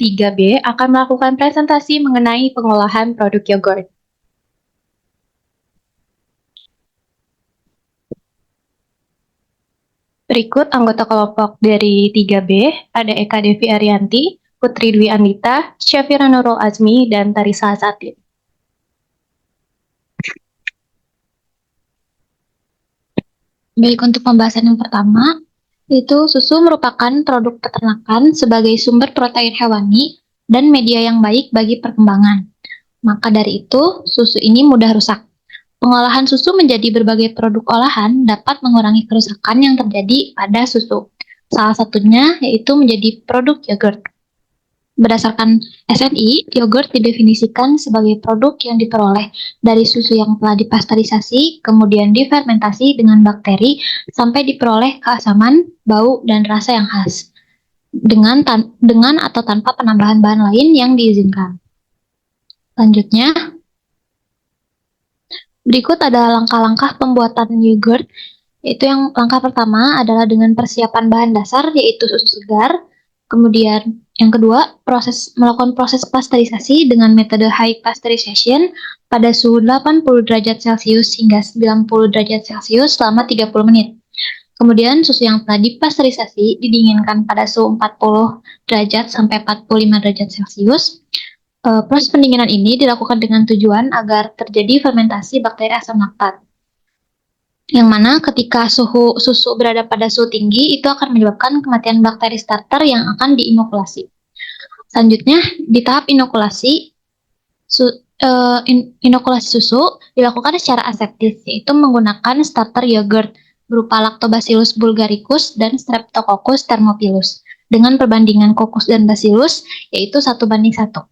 3B akan melakukan presentasi mengenai pengolahan produk yogurt. Berikut anggota kelompok dari 3B, ada Eka Devi Arianti, Putri Dwi Andita, Syafira Nurul Azmi, dan Tarisa Asatin. Baik, untuk pembahasan yang pertama, itu susu merupakan produk peternakan sebagai sumber protein hewani dan media yang baik bagi perkembangan. Maka dari itu, susu ini mudah rusak. Pengolahan susu menjadi berbagai produk olahan dapat mengurangi kerusakan yang terjadi pada susu. Salah satunya yaitu menjadi produk yogurt. Berdasarkan SNI, yogurt didefinisikan sebagai produk yang diperoleh dari susu yang telah dipasteurisasi, kemudian difermentasi dengan bakteri sampai diperoleh keasaman, bau, dan rasa yang khas dengan atau tanpa penambahan bahan lain yang diizinkan. Selanjutnya, berikut ada langkah-langkah pembuatan yogurt. Yaitu yang langkah pertama adalah dengan persiapan bahan dasar, yaitu susu segar. Kemudian yang kedua, melakukan proses pasteurisasi dengan metode high pasteurization pada suhu 80 derajat Celcius hingga 90 derajat Celcius selama 30 menit. Kemudian susu yang telah dipasteurisasi didinginkan pada suhu 40 derajat sampai 45 derajat Celcius. Proses pendinginan ini dilakukan dengan tujuan agar terjadi fermentasi bakteri asam laktat. Yang mana ketika susu berada pada suhu tinggi, itu akan menyebabkan kematian bakteri starter yang akan diinokulasi. Selanjutnya, di tahap inokulasi, inokulasi susu dilakukan secara aseptis, yaitu menggunakan starter yogurt berupa Lactobacillus bulgaricus dan Streptococcus thermophilus dengan perbandingan coccus dan bacillus yaitu 1:1.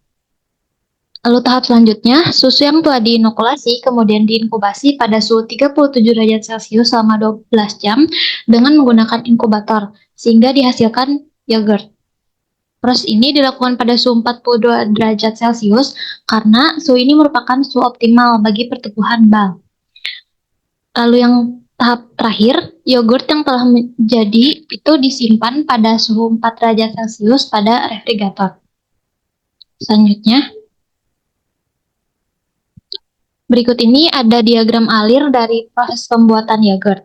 Lalu tahap selanjutnya, susu yang telah diinokulasi kemudian diinkubasi pada suhu 37 derajat Celcius selama 12 jam dengan menggunakan inkubator, sehingga dihasilkan yogurt. Proses ini dilakukan pada suhu 42 derajat Celcius karena suhu ini merupakan suhu optimal bagi pertumbuhan bal. Lalu yang tahap terakhir, yogurt yang telah menjadi itu disimpan pada suhu 4 derajat Celcius pada refrigerator. Selanjutnya, berikut ini ada diagram alir dari proses pembuatan yogurt.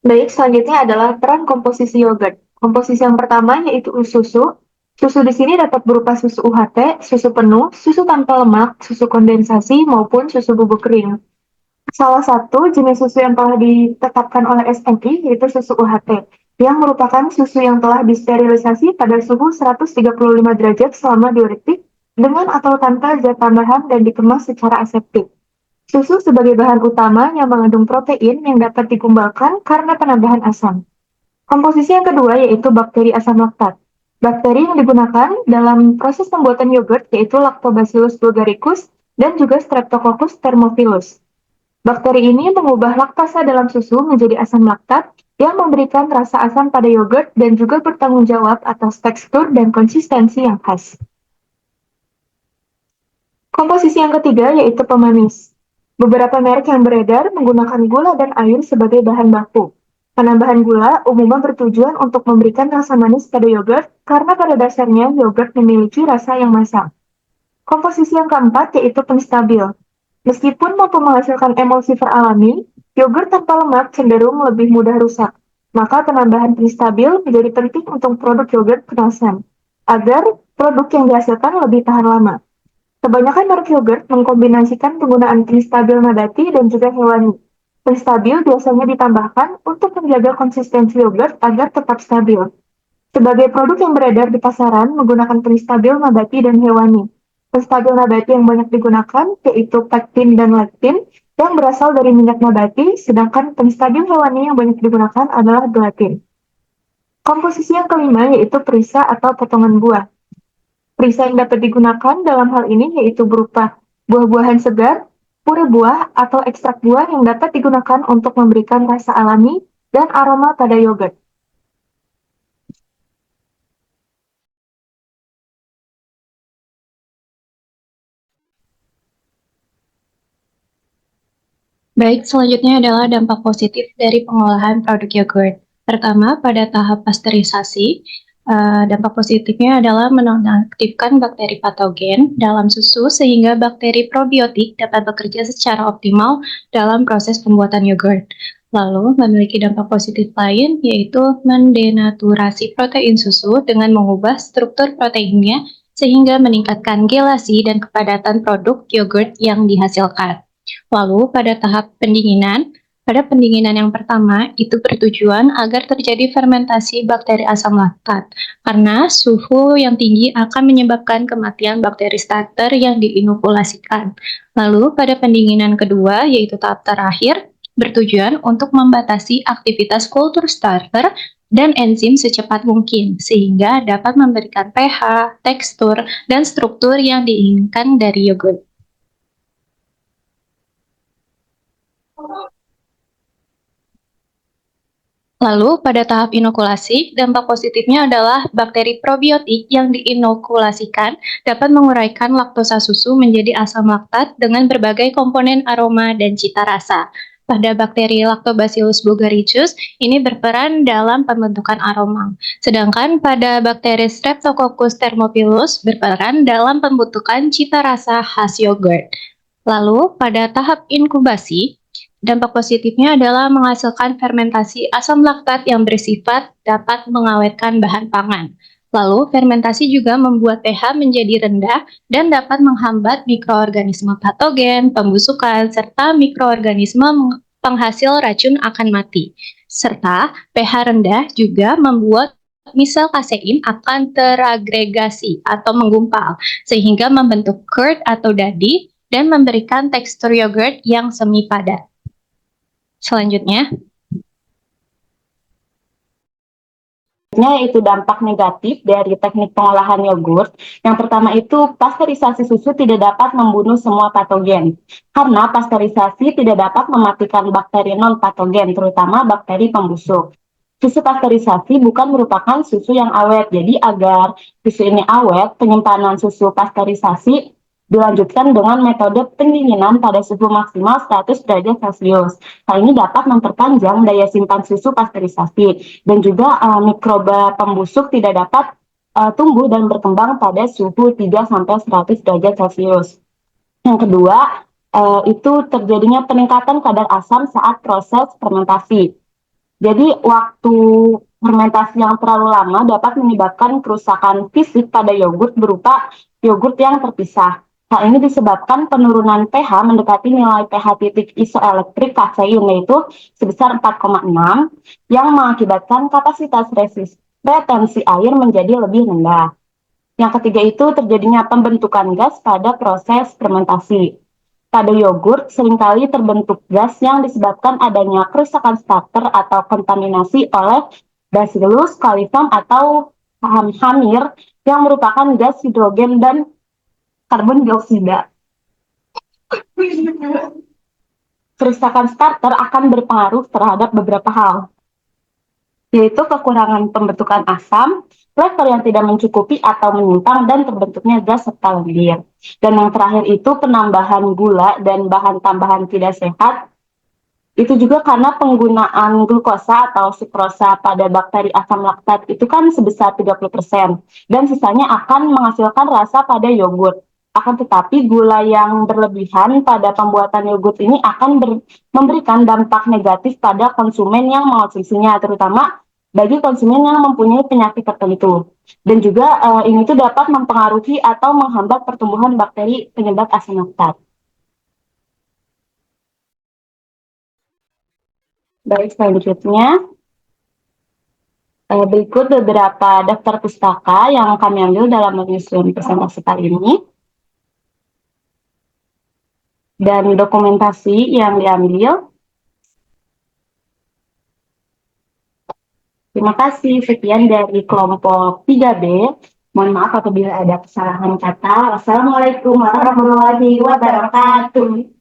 Baik, selanjutnya adalah peran komposisi yogurt. Komposisi yang pertama yaitu susu. Susu di sini dapat berupa susu UHT, susu penuh, susu tanpa lemak, susu kondensasi, maupun susu bubuk kering. Salah satu jenis susu yang telah ditetapkan oleh SNI yaitu susu UHT, yang merupakan susu yang telah disterilisasi pada suhu 135 derajat selama 2 detik dengan atau tanpa zat tambahan dan dikemas secara aseptik. Susu sebagai bahan utama yang mengandung protein yang dapat digumbalkan karena penambahan asam. Komposisi yang kedua yaitu bakteri asam laktat. Bakteri yang digunakan dalam proses pembuatan yogurt yaitu Lactobacillus bulgaricus dan juga Streptococcus thermophilus. Bakteri ini mengubah laktasa dalam susu menjadi asam laktat yang memberikan rasa asam pada yogurt dan juga bertanggung jawab atas tekstur dan konsistensi yang khas. Komposisi yang ketiga yaitu pemanis. Beberapa merek yang beredar menggunakan gula dan air sebagai bahan baku. Penambahan gula umumnya bertujuan untuk memberikan rasa manis pada yogurt karena pada dasarnya yogurt memiliki rasa yang masam. Komposisi yang keempat yaitu penstabil. Meskipun mampu menghasilkan emulsifer alami, yogurt tanpa lemak cenderung lebih mudah rusak. Maka penambahan penstabil menjadi penting untuk produk yogurt kemasan, agar produk yang dihasilkan lebih tahan lama. Kebanyakan merek yogurt mengkombinasikan penggunaan penstabil nabati dan juga hewani. Penstabil biasanya ditambahkan untuk menjaga konsistensi yogurt agar tetap stabil. Sebagai produk yang beredar di pasaran menggunakan penstabil nabati dan hewani. Penstabil nabati yang banyak digunakan yaitu pektin dan lektin yang berasal dari minyak nabati, sedangkan penstabil hewani yang banyak digunakan adalah gelatin. Komposisi yang kelima yaitu perisa atau potongan buah. Perisa yang dapat digunakan dalam hal ini yaitu berupa buah-buahan segar, puri buah, atau ekstrak buah yang dapat digunakan untuk memberikan rasa alami dan aroma pada yogurt. Baik, selanjutnya adalah dampak positif dari pengolahan produk yogurt. Pertama, pada tahap pasteurisasi, dampak positifnya adalah menonaktifkan bakteri patogen dalam susu sehingga bakteri probiotik dapat bekerja secara optimal dalam proses pembuatan yogurt. Lalu, memiliki dampak positif lain yaitu mendenaturasi protein susu dengan mengubah struktur proteinnya sehingga meningkatkan gelasi dan kepadatan produk yogurt yang dihasilkan. Lalu pada pendinginan yang pertama itu bertujuan agar terjadi fermentasi bakteri asam laktat, karena suhu yang tinggi akan menyebabkan kematian bakteri starter yang diinokulasikan. Lalu pada pendinginan kedua, yaitu tahap terakhir, bertujuan untuk membatasi aktivitas kultur starter dan enzim secepat mungkin, sehingga dapat memberikan pH, tekstur, dan struktur yang diinginkan dari yogurt. Lalu, pada tahap inokulasi, dampak positifnya adalah bakteri probiotik yang diinokulasikan dapat menguraikan laktosa susu menjadi asam laktat dengan berbagai komponen aroma dan cita rasa. Pada bakteri Lactobacillus bulgaricus, ini berperan dalam pembentukan aroma. Sedangkan pada bakteri Streptococcus thermophilus berperan dalam pembentukan cita rasa khas yogurt. Lalu, pada tahap inkubasi, dampak positifnya adalah menghasilkan fermentasi asam laktat yang bersifat dapat mengawetkan bahan pangan. Lalu, fermentasi juga membuat pH menjadi rendah dan dapat menghambat mikroorganisme patogen, pembusukan, serta mikroorganisme penghasil racun akan mati. Serta, pH rendah juga membuat misel kasein akan teragregasi atau menggumpal, sehingga membentuk curd atau dadi dan memberikan tekstur yogurt yang semi padat. Selanjutnya, yaitu dampak negatif dari teknik pengolahan yogurt. Yang pertama itu pasteurisasi susu tidak dapat membunuh semua patogen. Karena pasteurisasi tidak dapat mematikan bakteri non-patogen, terutama bakteri pembusuk. Susu pasteurisasi bukan merupakan susu yang awet. Jadi agar susu ini awet, penyimpanan susu pasteurisasi dilanjutkan dengan metode pendinginan pada suhu maksimal 100 derajat Celcius. Hal ini dapat memperpanjang daya simpan susu pasteurisasi dan juga mikroba pembusuk tidak dapat tumbuh dan berkembang pada suhu 3-100 derajat Celcius. Yang kedua, itu terjadinya peningkatan kadar asam saat proses fermentasi. Jadi waktu fermentasi yang terlalu lama dapat menyebabkan kerusakan fisik pada yogurt berupa yogurt yang terpisah. Hal ini disebabkan penurunan pH mendekati nilai pH titik isoelektrik kasein yaitu sebesar 4,6 yang mengakibatkan kapasitas retensi air menjadi lebih rendah. Yang ketiga itu terjadinya pembentukan gas pada proses fermentasi. Pada yogurt seringkali terbentuk gas yang disebabkan adanya kerusakan starter atau kontaminasi oleh Bacillus coliform atau hamir yang merupakan gas hidrogen dan karbon dioksida. Kerusakan starter akan berpengaruh terhadap beberapa hal, yaitu kekurangan pembentukan asam, level yang tidak mencukupi atau menyimpang, dan terbentuknya gas serta lendir. Dan yang terakhir itu penambahan gula dan bahan tambahan tidak sehat, itu juga karena penggunaan glukosa atau sukrosa pada bakteri asam laktat itu kan sebesar 30%, dan sisanya akan menghasilkan rasa pada yogurt. Akan tetapi gula yang berlebihan pada pembuatan yogurt ini akan memberikan dampak negatif pada konsumen yang mengonsumsinya, terutama bagi konsumen yang mempunyai penyakit tertentu. Dan juga ini tuh dapat mempengaruhi atau menghambat pertumbuhan bakteri penyebab asam laktat. Baik, selanjutnya berikut beberapa daftar pustaka yang kami ambil dalam menyusun presentasi kali ini dan dokumentasi yang diambil. Terima kasih, sekian dari kelompok 3B. Mohon maaf apabila ada kesalahan kata. Wassalamualaikum warahmatullahi wabarakatuh.